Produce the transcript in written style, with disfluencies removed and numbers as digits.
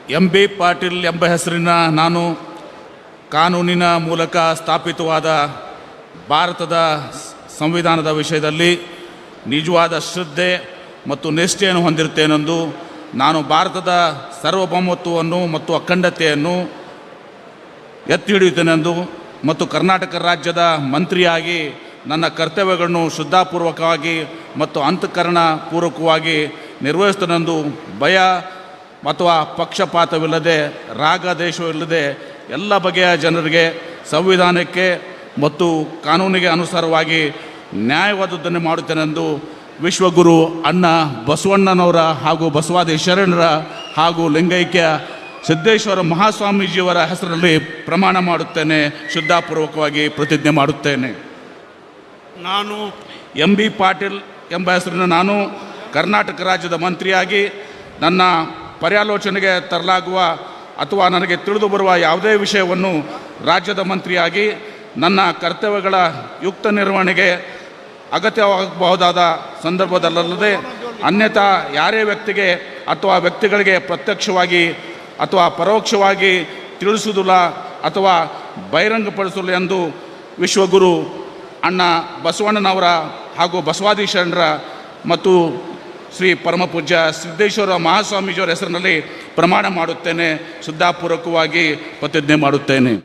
MB. Patil ಎಂಬ ಹೆಸರಿನ ನಾನು ಕಾನೂನಿನ ಮೂಲಕ ಸ್ಥಾಪಿತವಾದ ಭಾರತದ ಸಂವಿಧಾನದ ವಿಷಯದಲ್ಲಿ ನಿಜವಾದ ಶ್ರದ್ಧೆ ಮತ್ತು ನಿಷ್ಠೆಯನ್ನು ಹೊಂದಿರುತ್ತೇನೆಂದು ನಾನು ಭಾರತದ ಸಾರ್ವಭೌಮತ್ವವನ್ನು ಮತ್ತು ಅಖಂಡತೆಯನ್ನು ಎತ್ತಿ ಹಿಡಿಯುತ್ತೇನೆಂದು ಮತ್ತು ಕರ್ನಾಟಕ ರಾಜ್ಯದ ಮಂತ್ರಿಯಾಗಿ ನನ್ನ ಕರ್ತವ್ಯಗಳನ್ನು ಶ್ರದ್ಧಾಪೂರ್ವಕವಾಗಿ ಮತ್ತು ಅಂತಃಕರಣಪೂರ್ವಕವಾಗಿ ನಿರ್ವಹಿಸುತ್ತೇನೆಂದು ಭಯ ಅಥವಾ ಪಕ್ಷಪಾತವಿಲ್ಲದೆ ರಾಗದೇಶವಿಲ್ಲದೆ ಎಲ್ಲ ಬಗೆಯ ಜನರಿಗೆ ಸಂವಿಧಾನಕ್ಕೆ ಮತ್ತು ಕಾನೂನಿಗೆ ಅನುಸಾರವಾಗಿ ನ್ಯಾಯವಾದದ್ದನ್ನು ಮಾಡುತ್ತೇನೆಂದು ವಿಶ್ವಗುರು ಅಣ್ಣ ಬಸವಣ್ಣನವರ ಹಾಗೂ ಬಸವಾದಿ ಶರಣರ ಹಾಗೂ ಲಿಂಗೈಕ್ಯ ಸಿದ್ದೇಶ್ವರ ಮಹಾಸ್ವಾಮೀಜಿಯವರ ಹೆಸರಲ್ಲಿ ಪ್ರಮಾಣ ಮಾಡುತ್ತೇನೆ, ಶ್ರದ್ಧಾಪೂರ್ವಕವಾಗಿ ಪ್ರತಿಜ್ಞೆ ಮಾಡುತ್ತೇನೆ. ನಾನು ಎಂ.ಬಿ. ಪಾಟೀಲ್ ಎಂಬ ಹೆಸರಿನ ನಾನು ಕರ್ನಾಟಕ ರಾಜ್ಯದ ಮಂತ್ರಿಯಾಗಿ ನನ್ನ ಪರ್ಯಾಲೋಚನೆಗೆ ತರಲಾಗುವ ಅಥವಾ ನನಗೆ ತಿಳಿದು ಬರುವ ಯಾವುದೇ ವಿಷಯವನ್ನು ರಾಜ್ಯದ ಮಂತ್ರಿಯಾಗಿ ನನ್ನ ಕರ್ತವ್ಯಗಳ ಯುಕ್ತ ನಿರ್ವಹಣೆಗೆ ಅಗತ್ಯವಾಗಬಹುದಾದ ಸಂದರ್ಭದಲ್ಲದೆ ಅನ್ಯಥಾ ಯಾರೇ ವ್ಯಕ್ತಿಗೆ ಅಥವಾ ವ್ಯಕ್ತಿಗಳಿಗೆ ಪ್ರತ್ಯಕ್ಷವಾಗಿ ಅಥವಾ ಪರೋಕ್ಷವಾಗಿ ತಿಳಿಸುವುದಿಲ್ಲ ಅಥವಾ ಬಹಿರಂಗಪಡಿಸಲು ಎಂದು ವಿಶ್ವಗುರು ಅಣ್ಣ ಬಸವಣ್ಣನವರ ಹಾಗೂ ಬಸವಾದಿ ಶರಣರ ಮತ್ತು ಶ್ರೀ ಪರಮಪೂಜ್ಯ ಸಿದ್ದೇಶ್ವರ ಮಹಾಸ್ವಾಮೀಜಿಯವರ ಹೆಸರಿನಲ್ಲಿ ಪ್ರಮಾಣ ಮಾಡುತ್ತೇನೆ, ಶ್ರದ್ಧಾಪೂರ್ವಕವಾಗಿ ಪ್ರತಿಜ್ಞೆ ಮಾಡುತ್ತೇನೆ.